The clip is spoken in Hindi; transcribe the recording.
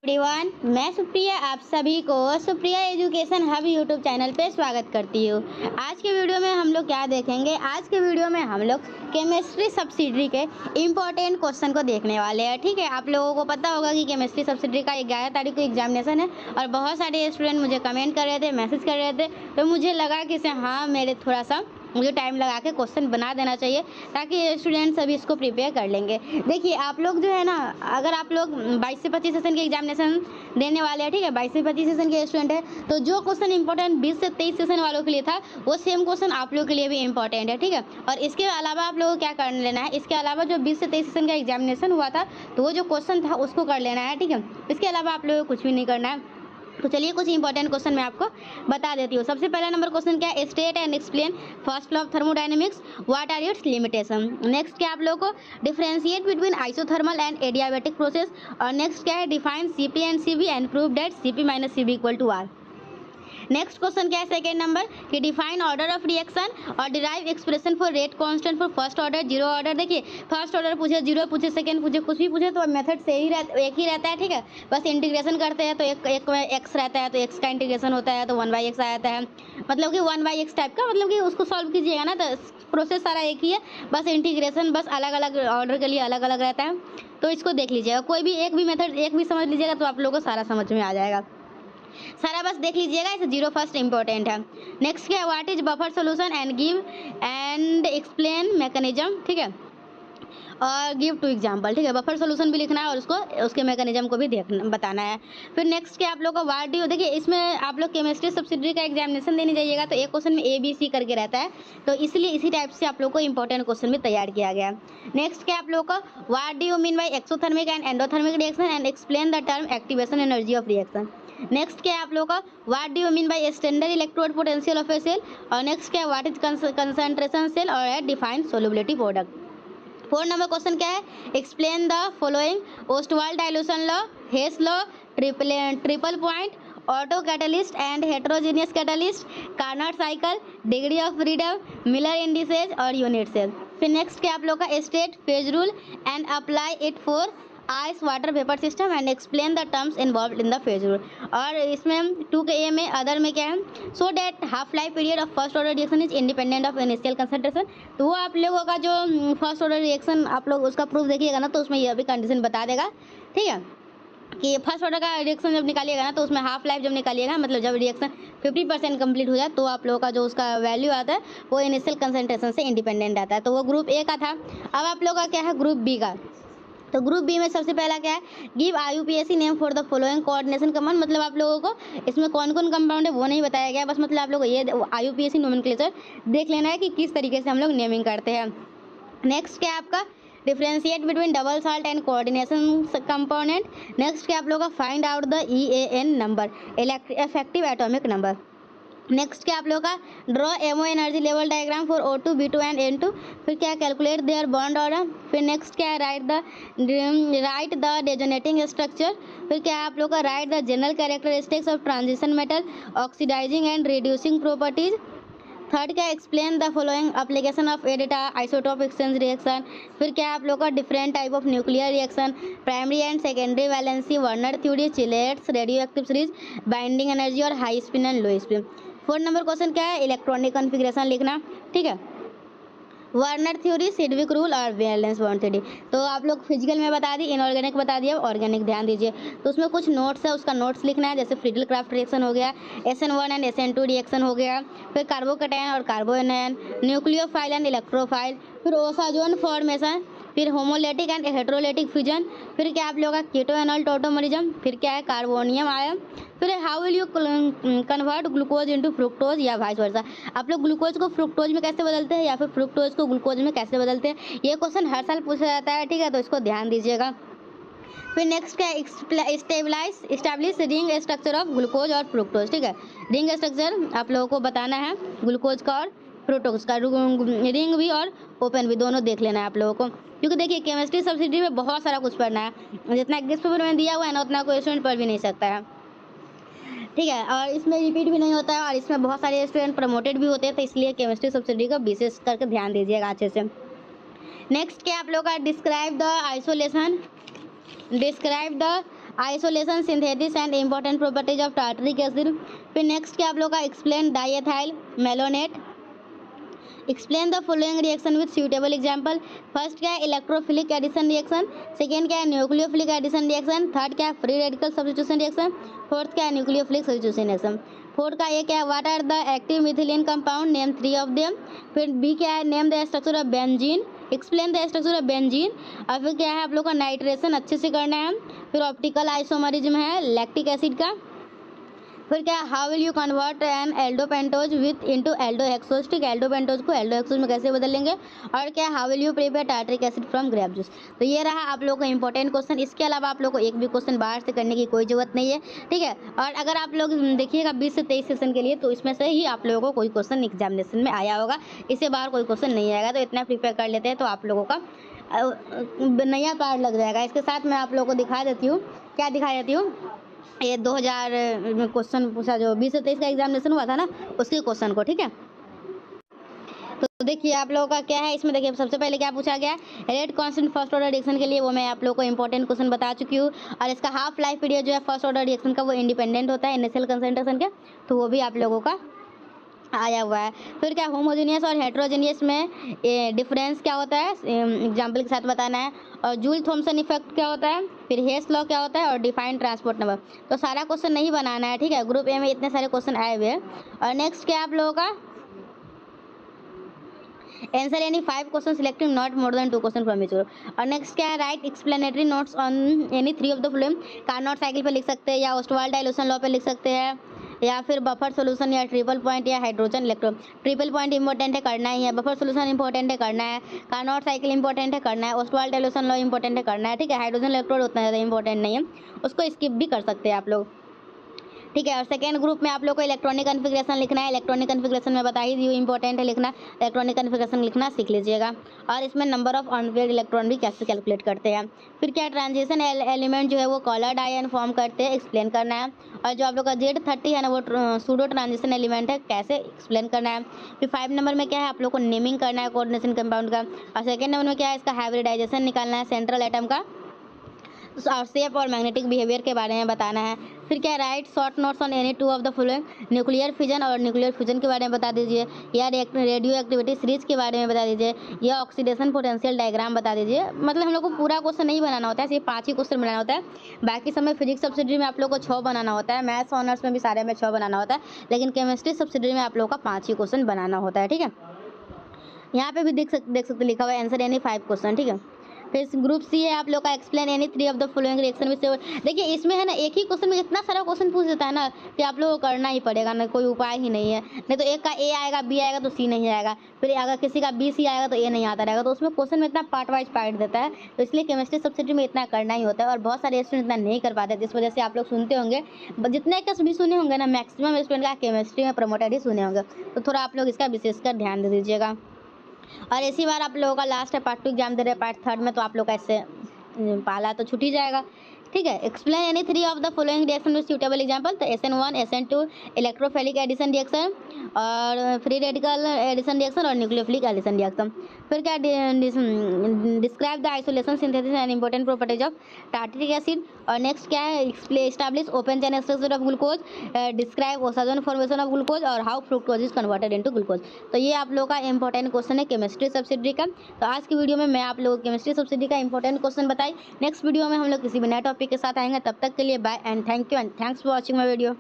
एवरीवन, मैं सुप्रिया आप सभी को Supriya education hub YouTube channel पे स्वागत करती हूँ। आज के वीडियो में हम लोग क्या देखेंगे? आज के वीडियो में हम लोग केमिस्ट्री सब्सिडरी के इम्पोर्टेंट क्वेश्चन को देखने वाले हैं। ठीक है, आप लोगों को पता होगा कि केमिस्ट्री सब्सिडरी का 11 तारीख को एग्जामिनेशन है और बहुत सारे स्टूडेंट मुझे कमेंट कर रहे थे, मैसेज कर रहे थे, तो मुझे लगा कि मेरे थोड़ा सा मुझे टाइम लगा के क्वेश्चन बना देना चाहिए ताकि स्टूडेंट सभी इसको प्रिपेयर कर लेंगे। देखिए, आप लोग जो है ना, अगर आप लोग 22 से 25 सेशन के एग्जामिनेशन देने वाले हैं, ठीक है, 22 से 25 सेशन के स्टूडेंट है, तो जो क्वेश्चन इंपॉर्टेंट 20 से 23 सेशन वालों के लिए था वो सेम क्वेश्चन आप लोग के लिए भी इंपॉर्टेंट है। ठीक है, और इसके अलावा आप लोगों को क्या कर लेना है, इसके अलावा जो 20 से 23 सेशन का एग्जामिनेशन हुआ था तो वो जो क्वेश्चन था उसको कर लेना है। ठीक है, इसके अलावा आप लोगों को कुछ भी नहीं करना है। तो चलिए कुछ इंपॉर्टेंट क्वेश्चन मैं आपको बता देती हूँ। सबसे पहला नंबर क्वेश्चन क्या है? State and explain first law of thermodynamics, what are its limitation. Next क्या आप लोगों को differentiate between isothermal and adiabatic process. और नेक्स्ट क्या है? Define CP and CV and prove that CP minus CV equal to R. Next question क्या है? सेकेंड नंबर कि डिफाइन ऑर्डर ऑफ रिएक्शन और derive expression for rate constant for first order, zero order. देखिए, फर्स्ट ऑर्डर पूछे, जीरो पूछे, सेकंड पूछे, कुछ भी पूछे तो मेथड से ही एक ही रहता है। ठीक है, बस इंटीग्रेशन करते हैं तो एक में एक्स रहता है तो एक्स का इंटीग्रेशन होता है तो 1/x आ जाता है। मतलब कि 1/x टाइप का, मतलब कि उसको सॉल्व कीजिएगा ना तो प्रोसेस सारा एक ही है, बस इंटीग्रेशन बस अलग अलग ऑर्डर के लिए अलग अलग रहता है। तो इसको देख लीजिएगा, कोई भी एक भी मेथड एक भी समझ लीजिएगा तो आप लोगों को सारा समझ में आ जाएगा। सारा बस देख लीजिएगा, इसे जीरो फर्स्ट इंपॉर्टेंट है। नेक्स्ट क्या है? What is buffer solution and give and explain mechanism. ठीक है, और गिव टू एग्जाम्पल। ठीक है, बफर सोल्यूशन भी लिखना है और उसको उसके मैकेनिज्म को भी बताना है। फिर नेक्स्ट क्या आप लोग को व्हाट डू, देखिए इसमें आप लोग केमिस्ट्री सब्सिडरी का एग्जामिनेशन देने जाइएगा तो एक क्वेश्चन में ABC करके रहता है, तो इसलिए इसी टाइप से आप लोग को इंपॉर्टेंट क्वेश्चन भी तैयार किया गया है। नेक्स्ट क्या आप लोग को what do you mean by exothermic and endothermic reaction and explain the term activation energy of reaction. Next क्या है आप लोग का? What do you mean by standard electrode potential of a cell. और नेक्स्ट क्या है? व्हाट इज कंसंट्रेशन सेल और define solubility product. 4 number question क्या है? Explain the following Ostwald dilution law, Hess law, triple point, auto catalyst and heterogeneous catalyst, Carnot cycle, degree of freedom, Miller indices और यूनिट सेल। फिर नेक्स्ट क्या आप लोग का? State phase rule and apply it for ice water vapour system and explain the terms involve in the phase rule. और इसमें 2 के ए में अदर में क्या है? So that half life period of first order reaction is independent of initial concentration. तो वो आप लोगों का जो फर्स्ट ऑर्डर रिएक्शन आप लोग उसका प्रूफ देखिएगा ना तो उसमें यह भी कंडीशन बता देगा। ठीक है, कि फर्स्ट ऑर्डर का रिएक्शन जब निकालिएगा ना तो उसमें हाफ लाइफ जब निकालिएगा, मतलब जब रिएक्शन 50% कंप्लीट हो जाए तो आप लोगों का जो उसका वैल्यू आता है वो इनिशियल कंसंट्रेशन से इंडिपेंडेंट आता है। तो वो ग्रुप ए का था। अब आप लोगों का क्या है? ग्रुप बी का। तो ग्रुप बी में सबसे पहला क्या है? Give IUPAC name for the following coordination compound. मतलब आप लोगों को इसमें कौन कौन कंपाउंड है वो नहीं बताया गया, बस मतलब आप लोगों को ये IUPAC नोमेनक्लेचर देख लेना है कि किस तरीके से हम लोग नेमिंग करते हैं। नेक्स्ट क्या है आपका? Differentiate between double salt and coordination component. Next क्या आप लोगों का? Find out the EAN number, effective atomic number. Next क्या आप लोगों का? Draw MO energy level diagram for O2 B2 and N2। फिर क्या? Calculate their bond order. फिर नेक्स्ट क्या है? Write the resonating structure. फिर क्या है आप लोगों का? Write the general characteristics of transition metal, oxidizing and reducing properties. Third क्या? Explain the following application of EDTA isotope exchange reaction. फिर क्या है आप लोग का? Different type of nuclear reaction, primary and secondary valency, Werner theory, chelates, radio active series, binding energy और high spin and low spin. 4 number question क्या है? इलेक्ट्रॉनिक कॉन्फ़िगरेशन लिखना। ठीक है, वर्नर थ्योरी, सिडविक रूल और वैलेंस बॉन्ड थ्योरी। तो आप लोग फिजिकल में बता दी, इनऑर्गेनिक बता दिया, ऑर्गेनिक ध्यान दीजिए। तो उसमें कुछ नोट्स है, उसका नोट्स लिखना है। जैसे फ्रीडल क्राफ्ट रिएक्शन हो गया, SN1 एंड SN2 रिएक्शन हो गया, फिर कार्बोकेटायन और कार्बोएनायन, न्यूक्लियोफाइल एंड इलेक्ट्रोफाइल, फिर ओसाजोन फॉर्मेशन, फिर होमोलेटिक एंड हेट्रोलेटिक फ्यूजन, फिर क्या आप लोगों का? कीटोएनॉल टोटोमरिज्म, फिर क्या है? कार्बोनियम आयन, फिर how will you convert glucose into fructose या वाइस वर्सा। आप लोग ग्लूकोज को फ्रुक्टोज में कैसे बदलते हैं या फिर फ्रुक्टोज को ग्लूकोज में कैसे बदलते हैं? ये क्वेश्चन हर साल पूछा जाता है। ठीक है, तो इसको ध्यान दीजिएगा। फिर नेक्स्ट क्या है? Establish ring structure of glucose और फ्रुक्टोज। ठीक है, रिंग स्ट्रक्चर आप लोगों को बताना है ग्लूकोज का और फ्रुक्टोज का, रिंग भी और ओपन भी दोनों देख लेना है आप लोगों को, क्योंकि देखिए केमिस्ट्री सब्सिडी में बहुत सारा कुछ पढ़ना है। जितना एग्जाम पेपर में दिया हुआ है ना उतना कोई स्टूडेंट पढ़ भी नहीं सकता है। ठीक है, और इसमें रिपीट भी नहीं होता है और इसमें बहुत सारे स्टूडेंट प्रमोटेड भी होते हैं, तो इसलिए केमिस्ट्री सब्सिडी का विशेष करके ध्यान दीजिएगा अच्छे से। नेक्स्ट क्या आप लोग का? Describe the isolation, synthesis and important properties of tartaric acid. फिर नेक्स्ट क्या आप लोग का explain diethyl malonate. Explain the following reaction with suitable example. First क्या है इलेक्ट्रोफिलिक एडिशन रिएक्शन, सेकेंड क्या है न्यूक्लियोफिलिक एडिशन रिएक्शन, थर्ड क्या है free radical substitution reaction, fourth क्या है न्यूक्लियोफिलिक सब्स्टिट्यूशन रिएक्शन। फोर्थ का ये क्या है what are the active methylene compound, name 3 of them. फिर बी क्या है name the structure of benzene, explain the structure of benzene. और फिर क्या है आप लोग का नाइट्रेशन अच्छे से करना है। फिर ऑप्टिकल आइसोमरिज्म है लैक्टिक एसिड का। फिर क्या how will you convert an aldopentose with into aldohexose, ठीक है एल्डोपेंटोज को एल्डोहेक्सोज में कैसे बदल लेंगे। और क्या how will you prepare tartaric acid from grape juice. तो ये रहा आप लोग का इंपॉर्टेंट क्वेश्चन। इसके अलावा आप लोग को एक भी क्वेश्चन बाहर से करने की कोई जरूरत नहीं है, ठीक है। और अगर आप लोग देखिएगा 20 से 23 सेशन के लिए तो इसमें से ही आप लोगों को कोई क्वेश्चन एग्जामिनेशन में आया होगा, इससे बाहर कोई क्वेश्चन नहीं आएगा। तो इतना प्रिपेयर कर लेते हैं तो आप लोगों का नया पार्ट लग जाएगा। इसके साथ मैं आप लोगों को दिखा देती हूँ, क्या दिखा देती हूँ, ये 2000 में क्वेश्चन पूछा जो 20 से 23 का एग्जामिनेशन हुआ था ना, उसके क्वेश्चन को, ठीक है। तो देखिए आप लोगों का क्या है इसमें, देखिए सबसे पहले क्या पूछा गया rate constant first order reaction के लिए, वो मैं आप लोगों को इंपॉर्टेंट क्वेश्चन बता चुकी हूँ। और इसका हाफ लाइफ पीरियड जो है फर्स्ट ऑर्डर रिएक्शन का वो इंडिपेंडेंट होता है इनिशियल कंसंट्रेशन के, तो वो भी आप लोगों का आया हुआ है। फिर क्या होमोजेनियस और हेट्रोजेनियस में डिफरेंस क्या होता है एग्जाम्पल के साथ बताना है। और जूल थॉमसन इफेक्ट क्या होता है, फिर हेस लॉ क्या होता है, और डिफाइंड ट्रांसपोर्ट नंबर। तो सारा क्वेश्चन नहीं बनाना है, ठीक है। ग्रुप ए में इतने सारे क्वेश्चन आए हुए हैं। और नेक्स्ट क्या आप लोगों का answer any 5 question selecting not more than 2 question from each. और नेक्स्ट क्या है right explanatory notes on any 3 of the following. Carnot cycle पे लिख सकते हैं, या ओस्टवाल डाइल्यूशन लॉ पे लिख सकते हैं, या फिर बफर सोल्यूशन, या ट्रिपल पॉइंट, या hydrogen electron. Triple point important है करना ही है, बफर सोल्यूशन इंपॉर्टेंट है करना है, कार्नोट साइकिल इंपॉर्टेंट है करना है, ओस्टवाल डाइल्यूशन लॉ इंपॉर्टेंट है करना है, ठीक है। हाइड्रोजन इलेक्ट्रोड उतना ज़्यादा इंपॉर्टेंट नहीं है, उसको स्किप भी कर सकते हैं आप लोग, ठीक है। और सेकेंड ग्रुप में आप लोग को इलेक्ट्रॉनिक कन्फिग्रेशन लिखना है। इलेक्ट्रॉनिक कन्फिग्रेशन में बता ही दी हूँ इंपॉर्टेंट है लिखना, इलेक्ट्रॉनिक कन्फिग्रेशन लिखना सीख लीजिएगा। और इसमें नंबर ऑफ अनपेयर्ड इलेक्ट्रॉन भी कैसे कैलकुलेट करते हैं। फिर क्या ट्रांजिशन एलिमेंट जो है वो कॉलर्ड आयन फॉर्म करते हैं, एक्सप्लेन करना है। और जो आप लोग का Z30 है ना वो सूडो ट्रांजिशन एलिमेंट है, कैसे एक्सप्लेन करना है। फिर 5 नंबर में क्या है आप लोग को नेमिंग करना है कोऑर्डिनेशन कंपाउंड का। और सेकेंड नंबर में क्या है इसका हाइब्रिडाइजेशन निकालना है सेंट्रल एटम का, और शेप और मैग्नेटिक बिहेवियर के बारे में बताना है। फिर क्या right short notes on any 2 of the following. Nuclear fission और न्यूक्लियर फ्यूजन के बारे में बता दीजिए, या रेडियो एक्टिविटी सीरीज के बारे में बता दीजिए, या ऑक्सीडेशन पोटेंशियल डायग्राम बता दीजिए। मतलब हम लोग को पूरा क्वेश्चन नहीं बनाना होता है, सिर्फ 5 ही क्वेश्चन बनाना होता है। बाकी समय फिजिक्स सब्सिडी में आप लोग को 6 बनाना होता है, मैथ्स ऑनर्स में भी सारे में 6 बनाना होता है, लेकिन केमिस्ट्री सब्सिडी में आप लोग का 5 ही क्वेश्चन बनाना होता है, ठीक है। यहाँ पे भी देख सकते लिखा हुआ है आंसर एनी 5 क्वेश्चन, ठीक है। फिर ग्रुप सी है आप लोग का explain any 3 of the following reaction with. देखिए इसमें है ना एक ही क्वेश्चन में इतना सारा क्वेश्चन पूछ देता है ना कि आप लोगों को करना ही पड़ेगा ना, कोई उपाय ही नहीं है। नहीं तो एक का ए आएगा, बी आएगा तो सी नहीं आएगा, फिर अगर किसी का बी सी आएगा तो ए नहीं आता रहेगा। तो उसमें क्वेश्चन में इतना पार्ट वाइज पार्ट देता है, तो इसलिए केमिस्ट्री सब्सिडी में इतना करना ही होता है। और बहुत सारे स्टूडेंट इतना नहीं कर पाते, जिस वजह से आप लोग सुनते होंगे, जितने का भी सुने होंगे ना मैक्सिमम स्टूडेंट का केमिस्ट्री में प्रमोटेड ही सुने होंगे। तो थोड़ा आप लोग इसका विशेषकर ध्यान दे दीजिएगा। और इसी बार आप लोगों का लास्ट है पार्ट 2 एग्जाम दे रहे हैं पार्ट 3 में, तो आप लोग का इससे पाला तो छूट ही जाएगा, ठीक है। Explain any 3 of the following reaction with suitable example. तो SN1 SN2 electrophilic addition reaction, और फ्री रेडिकल एडिशन रिएक्शन, और न्यूक्लियोफिलिक एडिशन रिएक्शन। फिर क्या describe the isolation synthesis and important properties of tartaric acid. और नेक्स्ट क्या है establish open chain structure of glucose, describe osazone formation of glucose, और how fructose is converted into glucose. तो ये आप लोगों का इंपॉर्टेंट क्वेश्चन है केमिस्ट्री सब्सिडी का। तो आज की वीडियो में मैं आप लोगों को केमिस्ट्री सब्सिडी का इंपॉर्टेंट क्वेश्चन बताई। नेक्स्ट वीडियो में हम लोग किसी भी नए टॉपिक के साथ आएंगे, तब तक के लिए bye and thank you and thanks for watching my video.